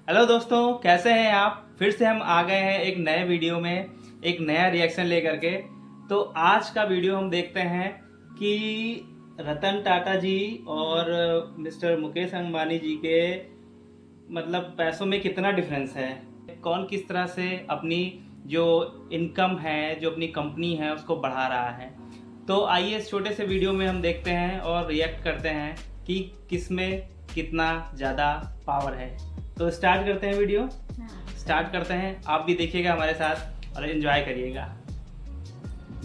Hello दोस्तों, कैसे हैं आप। फिर से हम आ गए हैं एक नए वीडियो में, एक नया रिएक्शन लेकर के। तो आज का वीडियो हम देखते हैं कि रतन टाटा जी और मिस्टर मुकेश अंबानी जी के मतलब पैसों में कितना डिफरेंस है, कौन किस तरह से अपनी जो इनकम है, जो अपनी कंपनी है, उसको बढ़ा रहा है। तो आइए इस छोटे से वीडियो में हम देखते हैं और रिएक्ट करते हैं कि किस में कितना ज़्यादा पावर है। तो स्टार्ट करते हैं वीडियो। स्टार्ट करते हैं, आप भी देखिएगा हमारे साथ और एंजॉय करिएगा।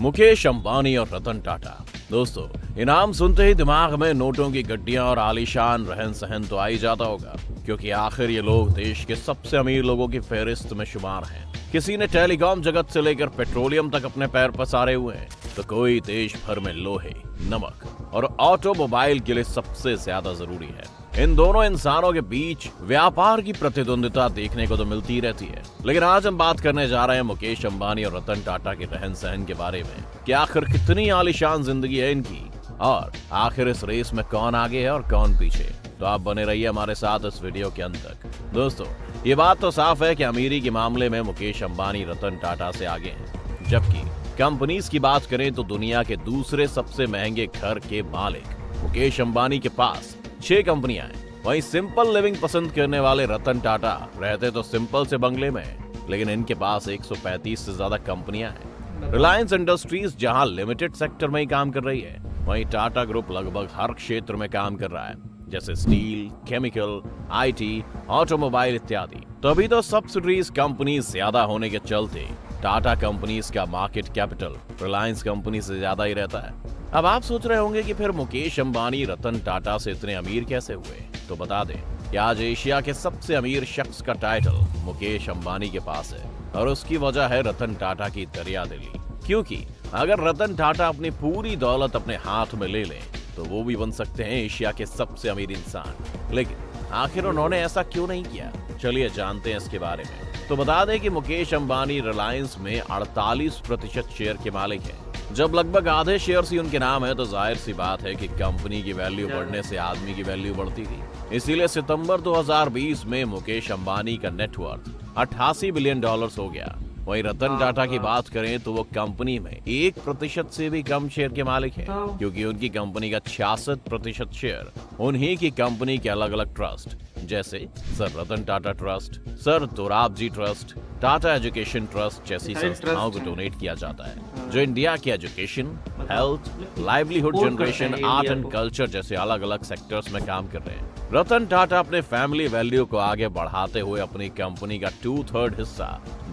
मुकेश अंबानी और रतन टाटा। दोस्तों, ये नाम सुनते ही दिमाग में नोटों की गड्डियां और आलीशान रहन सहन तो आ ही जाता होगा, क्योंकि आखिर ये लोग देश के सबसे अमीर लोगों की फहरिस्त में शुमार हैं। किसी ने टेलीकॉम जगत से लेकर पेट्रोलियम तक अपने पैर पसारे हुए हैं, तो कोई देश भर में लोहे, नमक और ऑटोमोबाइल के लिए सबसे ज्यादा जरूरी है। इन दोनों इंसानों के बीच व्यापार की प्रतिद्वंदिता देखने को तो मिलती ही रहती है, लेकिन आज हम बात करने जा रहे हैं मुकेश अंबानी और रतन टाटा के रहन सहन के बारे में कि आखिर कितनी आलीशान जिंदगी है इनकी और आखिर इस रेस में कौन आगे है और कौन पीछे। तो आप बने रहिए हमारे साथ इस वीडियो के अंत तक। दोस्तों, ये बात तो साफ है कि अमीरी के मामले में मुकेश अंबानी रतन टाटा से आगे हैं, जबकि कंपनीज की बात करें तो दुनिया के दूसरे सबसे महंगे घर के मालिक मुकेश अंबानी के पास 6 कंपनियां हैं। वहीं सिंपल लिविंग पसंद करने वाले रतन टाटा रहते तो सिंपल से बंगले में, लेकिन इनके पास 135 से ज्यादा कंपनियां हैं। रिलायंस इंडस्ट्रीज जहां लिमिटेड सेक्टर में ही काम कर रही है, वहीं टाटा ग्रुप लगभग हर क्षेत्र में काम कर रहा है, जैसे स्टील, केमिकल, आईटी, ऑटोमोबाइल इत्यादि। तभी तो सब्सिडीज कंपनी ज्यादा होने के चलते टाटा कंपनीज का मार्केट कैपिटल रिलायंस कंपनी से ज्यादा ही रहता है। अब आप सोच रहे होंगे कि फिर मुकेश अंबानी रतन टाटा से इतने अमीर कैसे हुए। तो बता दें कि आज एशिया के सबसे अमीर शख्स का टाइटल मुकेश अंबानी के पास है, और उसकी वजह है रतन टाटा की दरियादिली। क्योंकि अगर रतन टाटा अपनी पूरी दौलत अपने हाथ में ले लें तो वो भी बन सकते हैं एशिया के सबसे अमीर इंसान। लेकिन आखिर उन्होंने ऐसा क्यों नहीं किया, चलिए जानते हैं इसके बारे में। तो बता दें कि मुकेश अंबानी रिलायंस में 48% शेयर के मालिक हैं। जब लगभग आधे शेयर ही उनके नाम है, तो जाहिर सी बात है कि कंपनी की वैल्यू बढ़ने से आदमी की वैल्यू बढ़ती थी। इसीलिए सितंबर 2020 में मुकेश अंबानी का नेटवर्थ $88 बिलियन हो गया। वहीं रतन टाटा की बात करें तो वो कंपनी में 1% से भी कम शेयर के मालिक हैं, क्योंकि उनकी कंपनी का 66% शेयर उन्हीं की कंपनी के अलग अलग ट्रस्ट, जैसे sir Ratan Tata trust, sir Dorabji trust, Tata education trust जैसी संस्थाओं को डोनेट किया जाता है, जो इंडिया की education, health, livelihood generation, art and culture जैसे अलग अलग सेक्टर्स में काम कर रहे हैं। रतन टाटा अपने फैमिली वैल्यू को आगे बढ़ाते हुए अपनी कंपनी का 2/3 हिस्सा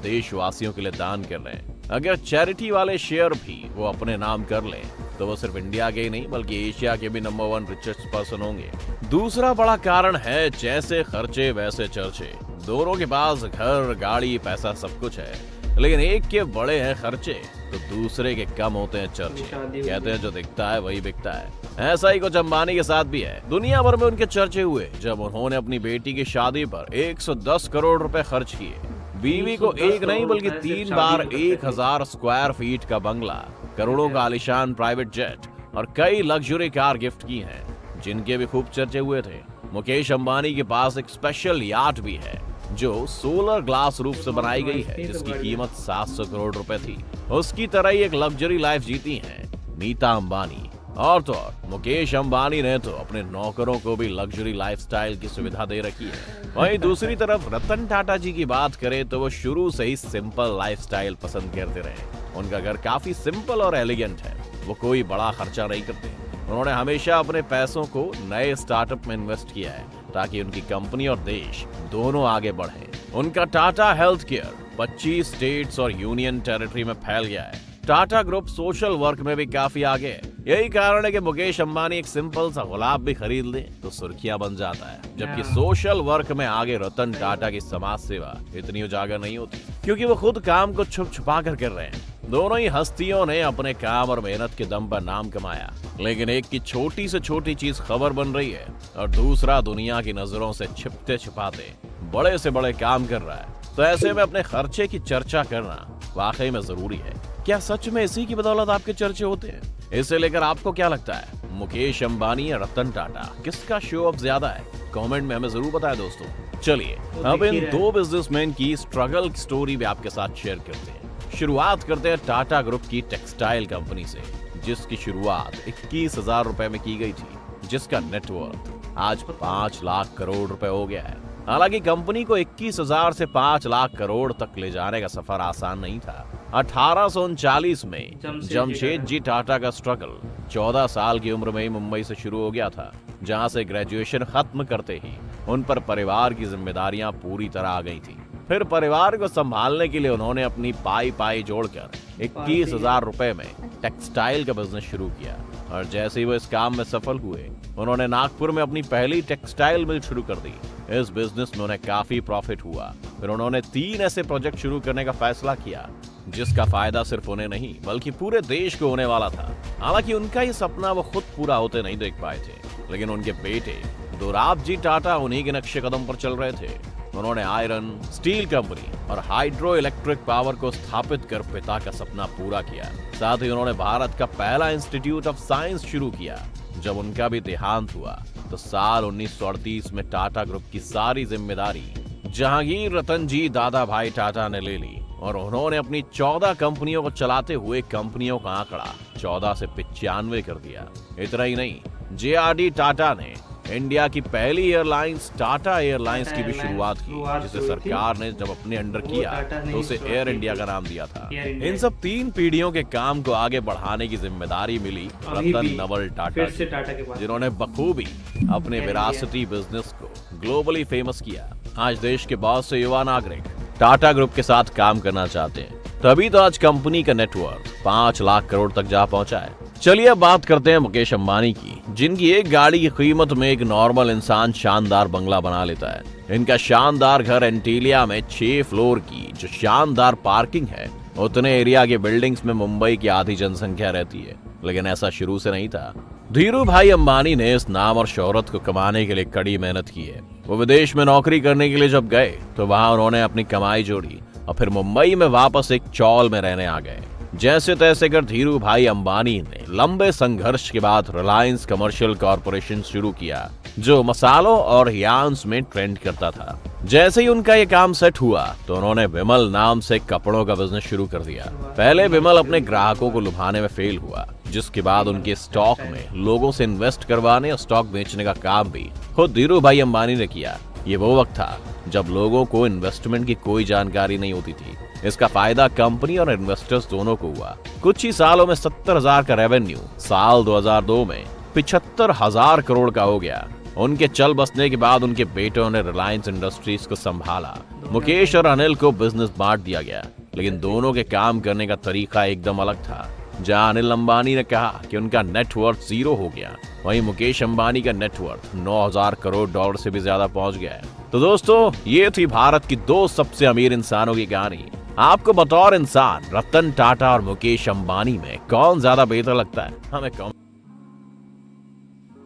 देशवासियों के लिए दान कर रहे हैं। अगर चैरिटी वाले शेयर भी वो अपने नाम कर लें तो वो सिर्फ इंडिया के ही नहीं बल्कि एशिया के भी नंबर 1 रिचेस्ट पर्सन होंगे। दूसरा बड़ा कारण है जैसे खर्चे वैसे चर्चे। दोनों के पास घर, गाड़ी, पैसा सब कुछ है, लेकिन एक के बड़े हैं खर्चे तो दूसरे के कम होते हैं चर्चे। कहते हैं जो दिखता है वही बिकता है। ऐसा ही कुछ अंबानी के साथ भी है। दुनिया भर में उनके चर्चे हुए जब उन्होंने अपनी बेटी की शादी पर 110 करोड़ रुपए खर्च किए। बीवी को एक नहीं बल्कि 3 बार 1000 स्क्वायर फीट का बंगला, करोड़ों का आलिशान प्राइवेट जेट और कई लग्जरी कार गिफ्ट की हैं, जिनके भी खूब चर्चे हुए थे। मुकेश अंबानी के पास एक स्पेशल याट भी है जो सोलर ग्लास रूफ से बनाई गई है, जिसकी कीमत 700 करोड़ रुपए थी। उसकी तरह ही एक लग्जरी लाइफ जीती हैं नीता अंबानी। और तो और मुकेश अंबानी ने तो अपने नौकरों को भी लग्जरी लाइफस्टाइल की सुविधा दे रखी है। वहीं दूसरी तरफ रतन टाटा जी की बात करें तो वो शुरू से ही सिंपल लाइफस्टाइल पसंद करते रहे। उनका घर काफी सिंपल और एलिगेंट है। वो कोई बड़ा खर्चा नहीं करते। उन्होंने हमेशा अपने पैसों को नए स्टार्टअप में इन्वेस्ट किया है ताकि उनकी कंपनी और देश दोनों आगे बढ़े। उनका टाटा हेल्थ केयर 25 स्टेट्स और यूनियन टेरिटरी में फैल गया है। टाटा ग्रुप सोशल वर्क में भी काफी आगे है। यही कारण है कि मुकेश अंबानी एक सिंपल सा गुलाब भी खरीद ले तो सुर्खियां बन जाता है, जबकि सोशल वर्क में आगे रतन टाटा की समाज सेवा इतनी उजागर नहीं होती, क्योंकि वो खुद काम को छुप छुपा कर रहे हैं। दोनों ही हस्तियों ने अपने काम और मेहनत के दम पर नाम कमाया, लेकिन एक की छोटी से छोटी चीज खबर बन रही है और दूसरा दुनिया की नजरों से छिपते छिपाते बड़े से बड़े काम कर रहा है। तो ऐसे में अपने खर्चे की चर्चा करना वाकई में जरूरी है। क्या सच में इसी की बदौलत आपके चर्चे होते हैं? इसे लेकर आपको क्या लगता है? मुकेश अंबानी या रतन टाटा, किसका शो ऑफ ज्यादा है? कमेंट में हमें जरूर बताएं दोस्तों। चलिए वो अब दिख ही इन रहा है। दो बिजनेसमैन की स्ट्रगल स्टोरी भी आपके साथ शेयर करते हैं। शुरुआत करते हैं टाटा ग्रुप की टेक्सटाइल कंपनी से, जिसकी शुरुआत 21,000 रुपए में की गई थी, जिसका नेटवर्थ आज 5 लाख करोड़ रुपए हो गया है। हालांकि कंपनी को 21,000 से 5 लाख करोड़ तक ले जाने का सफर आसान नहीं था। 1839 में जमशेद जी टाटा का स्ट्रगल 14 साल की उम्र में ही मुंबई से शुरू हो गया था, जहां से ग्रेजुएशन खत्म करते ही उन पर परिवार की जिम्मेदारियां पूरी तरह आ गई थी। फिर परिवार को संभालने के लिए उन्होंने अपनी पाई जोड़कर 21,000 रुपए में टेक्सटाइल का बिजनेस शुरू किया, और जैसे ही वो इस काम में सफल हुए, उन्होंने नागपुर में अपनी पहली टेक्सटाइल मिल शुरू कर दी। इस बिजनेस में उन्हें काफी प्रॉफिट हुआ। फिर उन्होंने 3 ऐसे प्रोजेक्ट शुरू करने का फैसला किया, जिसका फायदा सिर्फ उन्हें नहीं बल्कि पूरे देश को होने वाला था। हालांकि उनका ये सपना वो खुद पूरा होते नहीं देख पाए थे, लेकिन उनके बेटे दोराब जी टाटा उन्हीं के नक्शे कदम पर चल रहे थे। उन्होंने आयरन, स्टील कंपनी और हाइड्रो इलेक्ट्रिक पावर को स्थापित कर पिता का सपना पूरा किया। साथ ही उन्होंने भारत का पहला इंस्टीट्यूट ऑफ साइंस शुरू किया। जब उनका भी देहांत हुआ तो साल 1938 में टाटा ग्रुप की सारी जिम्मेदारी जहांगीर रतन जी दादा भाई टाटा ने ले ली, और उन्होंने अपनी 14 कंपनियों को चलाते हुए कंपनियों का आंकड़ा 14 से 95 कर दिया। इतना ही नहीं, JRD टाटा ने इंडिया की पहली एयरलाइंस टाटा एयरलाइंस की भी शुरुआत की, जिसे सरकार ने जब अपने अंडर किया तो उसे एयर इंडिया का नाम दिया था। इन सब 3 पीढ़ियों के काम को आगे बढ़ाने की जिम्मेदारी मिली रतन नवल टाटा को, जिन्होंने बखूबी अपने विरासती बिजनेस को ग्लोबली फेमस किया। आज देश के बहुत से युवा नागरिक टाटा ग्रुप के साथ काम करना चाहते हैं, तभी तो आज कंपनी का नेटवर्थ 5 लाख करोड़ तक जा पहुंचा है। चलिए अब बात करते हैं मुकेश अंबानी की, जिनकी एक गाड़ी की कीमत में एक नॉर्मल इंसान शानदार बंगला बना लेता है। इनका शानदार घर एंटीलिया में 6 फ्लोर की जो शानदार पार्किंग है, उतने एरिया के बिल्डिंग्स में मुंबई की आधी जनसंख्या रहती है। लेकिन ऐसा शुरू से नहीं था। धीरू भाई अंबानी ने इस नाम और शोहरत को कमाने के लिए कड़ी मेहनत की है। वो विदेश में नौकरी करने के लिए जब गए तो वहां उन्होंने अपनी कमाई जोड़ी और फिर मुंबई में वापस एक चौल में रहने आ गए। जैसे तैसे कर धीरू भाई अंबानी ने लंबे संघर्ष के बाद रिलायंस कमर्शियल कॉरपोरेशन शुरू किया, जो मसालों और यार्न्स में ट्रेंड करता था। जैसे ही उनका ये काम सेट हुआ तो उन्होंने विमल नाम से कपड़ों का बिजनेस शुरू कर दिया। पहले विमल अपने ग्राहकों को लुभाने में फेल हुआ, जिसके बाद उनके स्टॉक में लोगों से इन्वेस्ट करवाने और स्टॉक बेचने का काम भी खुद धीरू भाई अंबानी ने किया। ये वो वक्त था जब लोगों को इन्वेस्टमेंट की कोई जानकारी नहीं होती थी। इसका फायदा कंपनी और इन्वेस्टर्स दोनों को हुआ। कुछ ही सालों में 70,000 का रेवेन्यू साल 2002 में 75,000 करोड़ का हो गया। उनके चल बसने के बाद उनके बेटों ने रिलायंस इंडस्ट्रीज को संभाला। मुकेश और अनिल को बिजनेस बांट दिया गया, लेकिन दोनों के काम करने का तरीका एकदम अलग था। जहां अनिल अंबानी ने कहा कि उनका नेटवर्थ 0 हो गया, वहीं मुकेश अंबानी का नेटवर्थ 9,000 करोड़ डॉलर से भी ज्यादा पहुंच गया है। तो दोस्तों, ये थी भारत की 2 सबसे अमीर इंसानों की कहानी। आपको बतौर इंसान रतन टाटा और मुकेश अंबानी में कौन ज्यादा बेहतर लगता है, हमें कौन।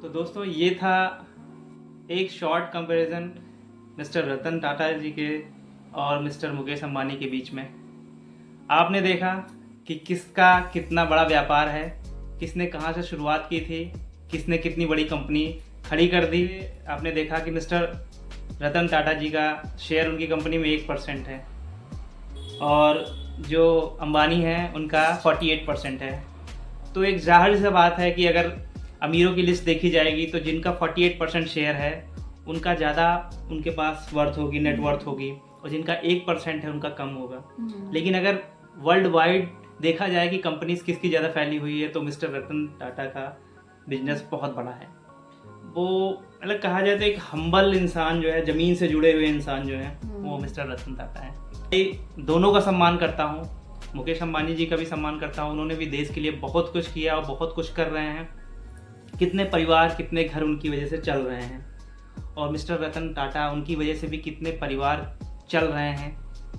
तो दोस्तों, ये था एक short comparison mister Ratan Tata जी के और मिस्टर मुकेश अंबानी के बीच में। आपने देखा कि किसका कितना बड़ा व्यापार है, किसने कहाँ से शुरुआत की थी, किसने कितनी बड़ी कंपनी खड़ी कर दी। आपने देखा कि मिस्टर रतन टाटा जी का शेयर उनकी कंपनी में 1% है और जो अंबानी है उनका 48% है। तो एक जाहिर सी बात है कि अगर अमीरों की लिस्ट देखी जाएगी तो जिनका 48% शेयर है उनका ज़्यादा उनके पास वर्थ होगी, नेटवर्थ होगी, और जिनका 1% है उनका कम होगा। लेकिन अगर वर्ल्ड वाइड देखा जाए कि कंपनीज किसकी ज़्यादा फैली हुई है तो मिस्टर रतन टाटा का बिजनेस बहुत बड़ा है। वो अलग कहा जाए तो एक हम्बल इंसान जो है, ज़मीन से जुड़े हुए इंसान जो है, वो मिस्टर रतन टाटा है। दोनों का सम्मान करता हूँ, मुकेश अंबानी जी का भी सम्मान करता हूँ। उन्होंने भी देश के लिए बहुत कुछ किया और बहुत कुछ कर रहे हैं। कितने परिवार, कितने घर उनकी वजह से चल रहे हैं, और मिस्टर रतन टाटा उनकी वजह से भी कितने परिवार चल रहे हैं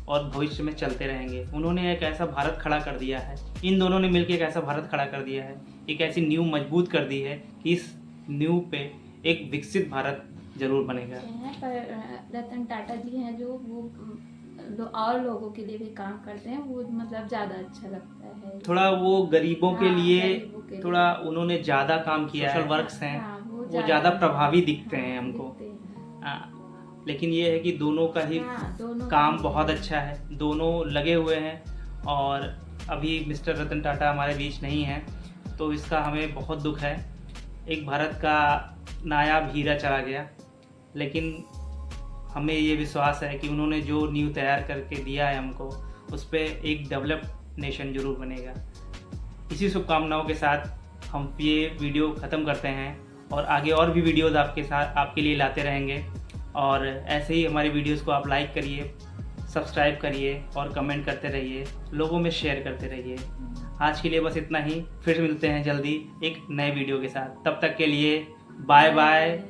और भविष्य में चलते रहेंगे। उन्होंने एक ऐसा भारत खड़ा कर दिया है, इन दोनों ने मिलकर एक ऐसा भारत खड़ा कर दिया है, एक ऐसी नींव मजबूत कर दी है कि इस नींव पे एक विकसित भारत जरूर बनेगा। पर रतन टाटा जी हैं जो और लोगों के लिए भी काम करते हैं, वो मतलब ज़्यादा अच्छा लगता है। थोड़ा वो गरीबों के लिए गरीबों के थोड़ा उन्होंने ज़्यादा काम किया है। सोशल वर्क्स हैं, वो ज़्यादा प्रभावी दिखते हैं हमको। लेकिन ये है कि दोनों का ही हाँ, दोनों काम बहुत अच्छा है, दोनों लगे हुए हैं। और अभी मिस्टर रतन टाटा हमारे बीच नहीं हैं, तो इसका हमें बहुत दुख है। एक भारत का नायाब हीरा चला गया, लेकिन हमें ये विश्वास है कि उन्होंने जो नींव तैयार करके दिया है हमको, उस पर एक डेवलप्ड नेशन जरूर बनेगा। इसी शुभकामनाओं के साथ हम ये वीडियो ख़त्म करते हैं, और आगे और भी वीडियोज़ आपके लिए लाते रहेंगे। और ऐसे ही हमारी वीडियोज़ को आप लाइक करिए, सब्सक्राइब करिए और कमेंट करते रहिए, लोगों में शेयर करते रहिए। आज के लिए बस इतना ही, फिर मिलते हैं जल्दी एक नए वीडियो के साथ। तब तक के लिए बाय बाय।